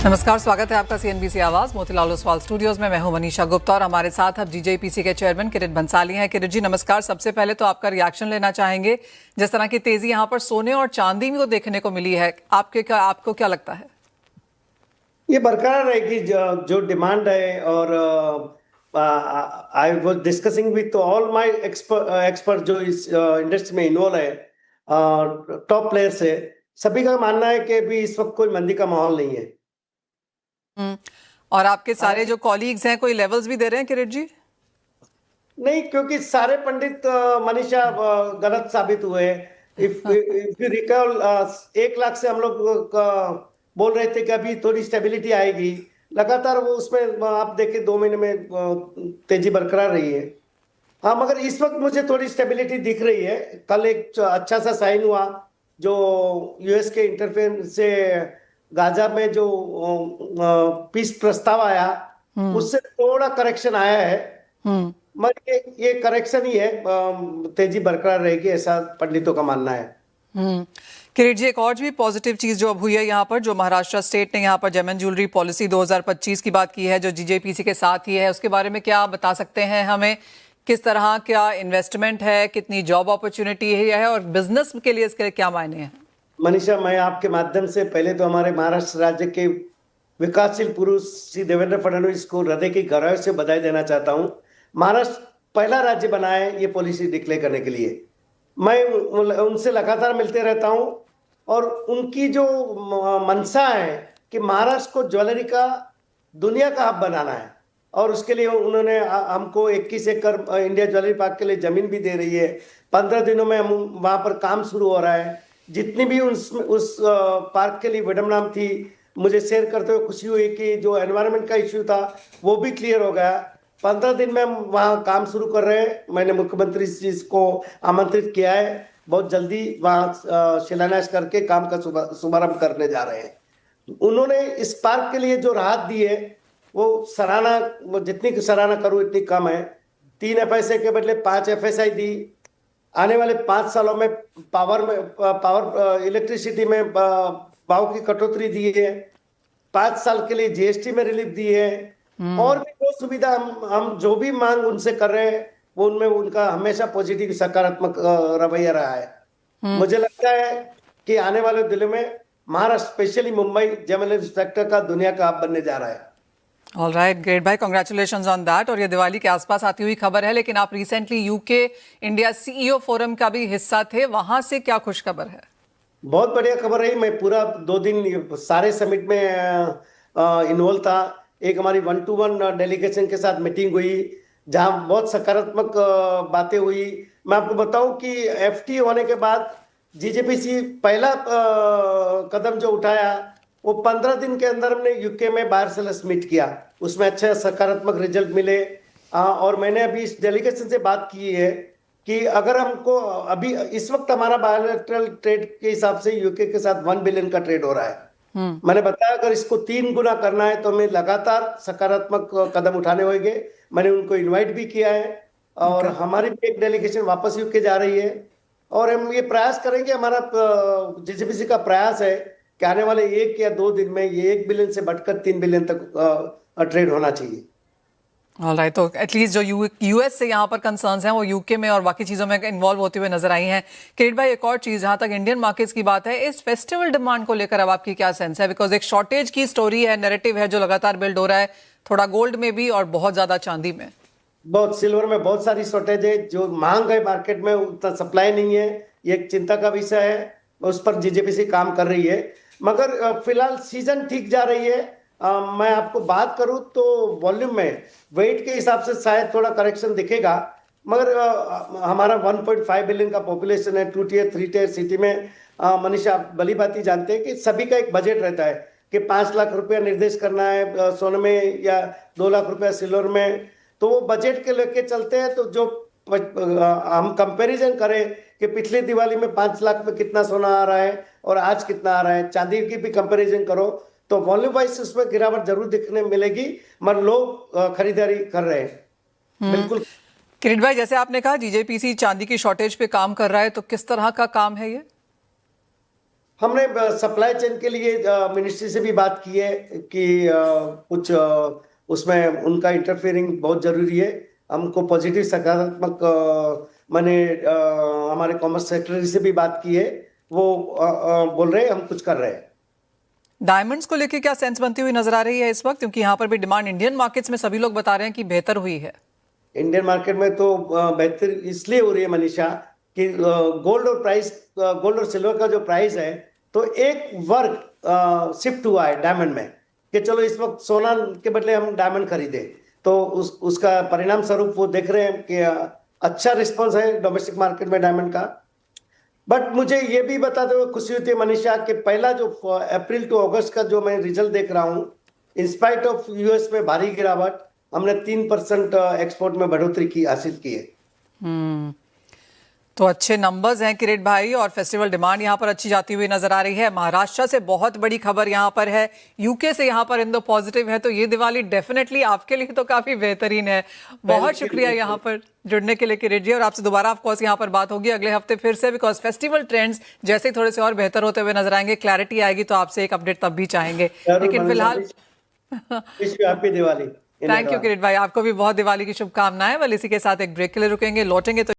नमस्कार, स्वागत है आपका सीएनबीसी आवाज मोतीलाल ओसवाल स्टूडियोज में। मैं हूं मनीषा गुप्ता और हमारे साथ अब जीजेपीसी के चेयरमैन किरीट बंसाली हैं। किरीट जी नमस्कार। सबसे पहले तो आपका रिएक्शन लेना चाहेंगे, जिस तरह की तेजी यहां पर सोने और चांदी में तो देखने को मिली है, आपको क्या लगता है? ये बरकरार रहेगी जो डिमांड है। और I was discussing with all my expert जो इस इंडस्ट्री में इन्वॉल्व है, टॉप प्लेयर्स है, सभी का मानना है कि भी इस वक्त कोई मंदी का माहौल नहीं है। और आपके सारे जो कॉलीग्स हैं कोई लेवल्स भी दे रहे हैं किरीट जी? नहीं, क्योंकि सारे पंडित मनीषा गलत साबित हुए। इफ यू रिकॉल 1 लाख से हम लोग बोल रहे थे कि अभी थोड़ी स्टेबिलिटी आएगी, लगातार वो उसमें आप देखें 2 महीने में तेजी बरकरार रही है। हाँ, मगर इस वक्त मुझे थोड़ी स्टेबिलिटी दिख रही है। कल एक अच्छा सा साइन हुआ जो यूएस के इंटरफेरेंस से गाजा में जो पीस प्रस्ताव आया, उससे थोड़ा करेक्शन आया है। मगर ये करेक्शन ही है, तेजी बरकरार रहेगी ऐसा पंडितों का मानना है। किरीट जी, एक और भी पॉजिटिव चीज जो अब हुई है यहाँ पर, जो महाराष्ट्र स्टेट ने यहाँ पर जेमन ज्वेलरी पॉलिसी 2025 की बात की है, जो जीजेपीसी के साथ ही है, उसके बारे में क्या बता सकते हैं हमें? किस तरह क्या इन्वेस्टमेंट है, कितनी जॉब अपॉर्चुनिटी है और बिजनेस के लिए इसके क्या मायने हैं? मनीषा, मैं आपके माध्यम से पहले तो हमारे महाराष्ट्र राज्य के विकासशील पुरुष श्री देवेंद्र फडणवीस को हृदय की गहराई से बधाई देना चाहता हूँ। महाराष्ट्र पहला राज्य बना है ये पॉलिसी डिक्लेयर करने के लिए। मैं उनसे लगातार मिलते रहता हूँ और उनकी जो मंशा है कि महाराष्ट्र को ज्वेलरी का दुनिया का हब बनाना है, और उसके लिए उन्होंने हमको 21 एकड़ इंडिया ज्वेलरी पार्क के लिए जमीन भी दे रही है। 15 दिनों में हम वहां पर काम शुरू हो रहा है। जितनी भी उस पार्क के लिए विडम्बना थी, मुझे शेयर करते हुए खुशी हुई कि जो एनवायरनमेंट का इश्यू था वो भी क्लियर हो गया। 15 दिन में हम वहाँ काम शुरू कर रहे हैं। मैंने मुख्यमंत्री जी को आमंत्रित किया है, बहुत जल्दी वहाँ शिलान्यास करके काम का शुभारंभ करने जा रहे हैं। उन्होंने इस पार्क के लिए जो राहत दी है वो सराहना, जितनी सराहना करूँ इतनी कम है। 3 FSI के बदले 5 FSI दी। आने वाले 5 सालों में पावर इलेक्ट्रिसिटी में भाव की कटौती दी है। 5 साल के लिए जीएसटी में रिलीफ दी है। और भी जो सुविधा हम जो भी मांग उनसे कर रहे हैं वो उनमें उनका हमेशा पॉजिटिव सकारात्मक रवैया रहा है। मुझे लगता है कि आने वाले दिनों में महाराष्ट्र, स्पेशली मुंबई, जेमन सेक्टर का दुनिया का हब बनने जा रहा है। ऑल राइट, ग्रेट भाई, कॉन्ग्रेचुलेशंस ऑन दैट। और ये दिवाली के आसपास आती हुई खबर है, लेकिन आप recently UK India CEO forum का भी हिस्सा थे, वहां से क्या खुश खबर है? बहुत बढ़िया खबर रही। मैं पूरा 2 दिन सारे समिट में इन्वॉल्व था। एक हमारी 1-to-1 डेलीगेशन के साथ मीटिंग हुई जहां बहुत सकारात्मक बातें हुई। मैं आपको बताऊं कि एफटी होने के बाद जीजेपीसी पहला कदम जो उठाया वो 15 दिन के अंदर हमने यूके में बायर सेलर्स मीट किया। उसमें अच्छे सकारात्मक रिजल्ट मिले। और मैंने अभी इस डेलीगेशन से बात की है कि अगर हमको अभी इस वक्त हमारा बायलैटरल ट्रेड के हिसाब से यूके के साथ 1 बिलियन का ट्रेड हो रहा है। मैंने बताया अगर इसको 3 गुना करना है तो हमें लगातार सकारात्मक कदम उठाने होंगे। मैंने उनको इनवाइट भी किया है और हमारी भी एक डेलीगेशन वापस यूके जा रही है। और हम ये प्रयास करेंगे, हमारा जीजेपीसी का प्रयास है कि आने वाले 1 या 2 दिन में ये 1 बिलियन से बढ़कर 3 बिलियन तक ट्रेड होना चाहिए। ऑलराइट, तो एटलीस्ट जो यूएस से यहाँ पर कंसर्न्स हैं वो यूके में और बाकी चीज़ों में इन्वॉल्व होते हुए नजर आई हैं। किरीट भाई, एक और चीज़, जहाँ तक इंडियन मार्केट्स की बात है, इस फेस्टिवल डिमांड को लेकर अब आपकी क्या सेंस है? बिकॉज एक शॉर्टेज की स्टोरी है, नैरेटिव है जो लगातार बिल्ड हो रहा है, थोड़ा गोल्ड में भी और बहुत ज़्यादा चांदी में। बहुत सिल्वर में बहुत सारी शॉर्टेज है। जो मांग है मार्केट में उतना सप्लाई नहीं है, ये एक चिंता का विषय है। उस पर जीजेपीसी काम कर रही है। मगर फिलहाल सीजन ठीक जा रही है। मैं आपको बात करूं तो वॉल्यूम में वेट के हिसाब से शायद थोड़ा करेक्शन दिखेगा, मगर हमारा 1.5 बिलियन का पॉपुलेशन है। 2 टियर 3 टियर सिटी में मनीषा, आप भली बात ही जानते हैं कि सभी का एक बजट रहता है कि 5 लाख रुपया निर्देश करना है सोने में या 2 लाख रुपया सिल्वर में। तो वो बजट के लेके चलते हैं। तो जो हम कंपैरिजन करें कि पिछली दिवाली में 5 लाख में कितना सोना आ रहा है और आज कितना आ रहा है, चांदी की भी कंपैरिजन करो तो वॉल्यूम वाइज उसमें गिरावट जरूर दिखने मिलेगी, मगर लोग खरीदारी कर रहे हैं। बिल्कुल किरीट भाई, जैसे आपने कहा जीजेपीसी चांदी की शॉर्टेज पे काम कर रहा है, तो किस तरह का काम है ये? हमने सप्लाई चेन के लिए मिनिस्ट्री से भी बात की है कि कुछ उसमें उनका इंटरफेयरिंग बहुत जरूरी है। हमको पॉजिटिव सकारात्मक मैंने हमारे कॉमर्स सेक्रेटरी से भी बात की है, वो बोल रहे हैं हम कुछ कर रहे हैं। डायमंड्स को लेके क्या सेंस बनती हुई नजर आ रही है इस वक्त, क्योंकि यहाँ पर भी डिमांड इंडियन मार्केट्स में सभी लोग बता रहे हैं कि बेहतर हुई है। इंडियन मार्केट में तो बेहतर इसलिए हो रही है मनीषा कि गोल्ड और सिल्वर का जो प्राइस है तो एक वर्ग शिफ्ट हुआ है डायमंड में कि चलो इस वक्त सोना के बदले हम डायमंड खरीदे, तो उसका परिणाम स्वरूप वो देख रहे हैं कि अच्छा रिस्पॉन्स है डोमेस्टिक मार्केट में डायमंड का। बट मुझे ये भी बताते हुए खुशी होती है मनीषा कि पहला जो अप्रैल टू अगस्त का जो मैं रिजल्ट देख रहा हूँ, इंस्पाइट ऑफ यूएस में भारी गिरावट, हमने 3% एक्सपोर्ट में बढ़ोतरी की हासिल की है। तो अच्छे नंबर्स हैं किरीट भाई, और फेस्टिवल डिमांड यहाँ पर अच्छी जाती हुई नजर आ रही है। महाराष्ट्र से बहुत बड़ी खबर यहाँ पर है, यूके से यहाँ पर इंदो पॉजिटिव है, तो ये दिवाली डेफिनेटली आपके लिए तो काफी बेहतरीन है। बहुत शुक्रिया यहाँ पर जुड़ने के लिए किरीट जी, और आपसे दोबारा ऑफ कोर्स यहाँ पर बात होगी अगले हफ्ते फिर से, बिकॉज फेस्टिवल ट्रेंड्स जैसे थोड़े से और बेहतर होते हुए नजर आएंगे, क्लैरिटी आएगी तो आपसे एक अपडेट तब भी चाहेंगे। लेकिन फिलहाल हैप्पी दिवाली। थैंक यू किरीट भाई, आपको भी बहुत दिवाली की शुभकामनाएं। वेल इसी के साथ एक ब्रेक के लिए रुकेंगे, लौटेंगे तो